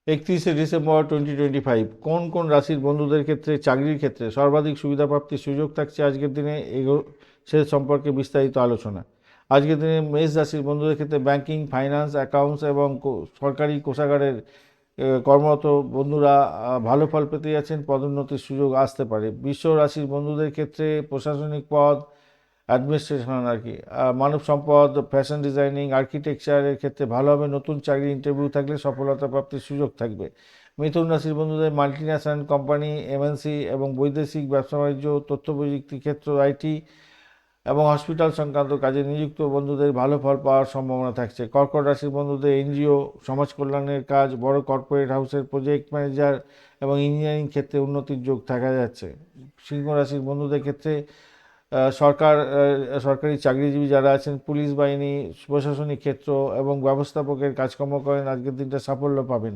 31শে December 2025 কোন কোন রাশির বন্ধুদের ক্ষেত্রে চাকরির ক্ষেত্রে সর্বাধিক সুবিধা প্রাপ্তির সুযোগ থাকছে আজকের দিনে সে সম্পর্কে বিস্তারিত আলোচনা। আজকের দিনে মেষ রাশির বন্ধুদের ক্ষেত্রে ব্যাংকিং, ফাইন্যান্স, অ্যাকাউন্টস এবং সরকারি কোষাগারের কর্মরত বন্ধুরা ভালো ফল পেতে যাচ্ছেন। পদোন্নতির সুযোগ আসতে পারে। বৃষ রাশির বন্ধুদের ক্ষেত্রে প্রশাসনিক পদ, অ্যাডমিনিস্ট্রেশন আর কি, মানব সম্পদ, ফ্যাশন ডিজাইনিং, আর্কিটেকচারের ক্ষেত্রে ভালো হবে। নতুন চাকরি ইন্টারভিউ থাকলে সফলতা প্রাপ্তির সুযোগ থাকবে। মিথুন রাশির বন্ধুদের মাল্টিন্যাশনাল কোম্পানি, এমএনসি এবং বৈদেশিক ব্যবসা বাণিজ্য, তথ্য প্রযুক্তি ক্ষেত্র, আইটি এবং হসপিটাল সংক্রান্ত কাজে নিযুক্ত বন্ধুদের ভালো ফল পাওয়ার সম্ভাবনা থাকছে। কর্কট রাশির বন্ধুদের এনজিও, সমাজ কল্যাণের কাজ, বড় কর্পোরেট হাউসের প্রজেক্ট ম্যানেজার এবং ইঞ্জিনিয়ারিং ক্ষেত্রে উন্নতির যোগ দেখা যাচ্ছে। সিংহ রাশির বন্ধুদের ক্ষেত্রে সরকারি চাকরিজীবী যারা আছেন, পুলিশ বাহিনী, প্রশাসনিক ক্ষেত্র এবং ব্যবস্থাপকের কাজকর্ম করেন, আজকের দিনটা সাফল্য পাবেন।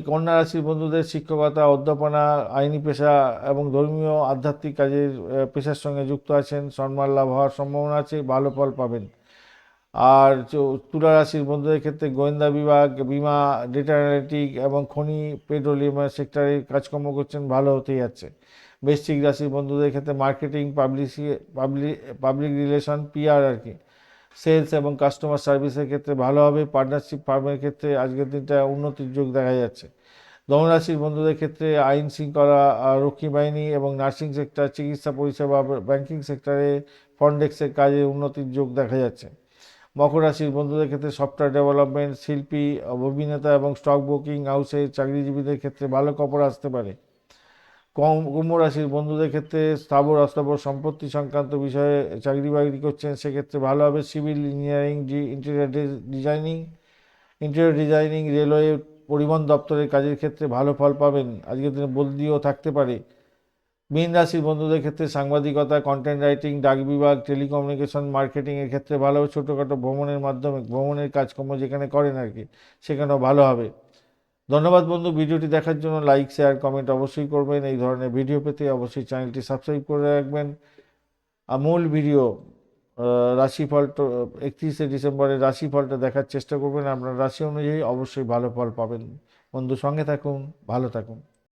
কন্যা রাশির বন্ধুদের শিক্ষকতা, অধ্যাপনা, আইনি পেশা এবং ধর্মীয় আধ্যাত্মিক কাজের পেশার সঙ্গে যুক্ত আছেন, সম্মান লাভ হওয়ার সম্ভাবনা আছে, ভালো ফল পাবেন। আর তুলা রাশির বন্ধুদের ক্ষেত্রে গোয়েন্দা বিভাগ, বিমা, ডেটা অ্যানালিটিক এবং খনি পেট্রোলিয়াম সেক্টরে কাজকর্ম করছেন, ভালো হতে যাচ্ছে। বৃশ্চিক রাশির বন্ধুদের ক্ষেত্রে মার্কেটিং, পাবলিক রিলেশন, পিআর আর কি, সেলস এবং কাস্টমার সার্ভিসের ক্ষেত্রে ভালো হবে। পার্টনারশিপ ফার্মের ক্ষেত্রে আজকের দিনটা উন্নতির যোগ দেখা যাচ্ছে। ধনুরাশির বন্ধুদের ক্ষেত্রে আইন শৃঙ্খলা রক্ষী বাহিনী এবং নার্সিং সেক্টর, চিকিৎসা পরিষেবা, ব্যাংকিং সেক্টরে ফ্রন্ট ডেস্কের কাজে উন্নতির যোগ দেখা যাচ্ছে। মকর রাশির বন্ধুদের ক্ষেত্রে সফটওয়্যার ডেভেলপমেন্ট, শিল্পী, অভিনেতা এবং স্টক ব্রোকিং হাউসের চাকরিজীবীদের ক্ষেত্রে ভালো খবর আসতে পারে। কুম্ভ রাশির বন্ধুদের ক্ষেত্রে স্থাবর অস্থাবর সম্পত্তি সংক্রান্ত বিষয়ে চাকরি বাকরি করছেন, সেক্ষেত্রে ভালো হবে। Civil engineering, interior designing, railway, পরিবহন দপ্তরের কাজের ক্ষেত্রে ভালো ফল পাবেন। আজকের দিনে বদলিও থাকতে পারে। মীন রাশির বন্ধুদের ক্ষেত্রে সাংবাদিকতা, কন্টেন্ট রাইটিং, ডাক বিভাগ, টেলিকমিউনিকেশন, মার্কেটিংয়ের ক্ষেত্রে ভালো হবে। ছোটোখাটো ভ্রমণের মাধ্যমে ভ্রমণের কাজকর্ম যেখানে করেন আর কি, সেখানেও ভালো হবে। ধন্যবাদ বন্ধু, ভিডিওটি দেখার জন্য। লাইক, শেয়ার, কমেন্ট অবশ্যই করবেন। এই ধরনের ভিডিও পেতে অবশ্যই চ্যানেলটি সাবস্ক্রাইব করে রাখবেন। মূল ভিডিও রাশিফল 31শে ডিসেম্বরের রাশিফলটা দেখার চেষ্টা করবেন। আপনার রাশি অনুযায়ী অবশ্যই ভালো ফল পাবেন। বন্ধু, সঙ্গে থাকুন, ভালো থাকুন।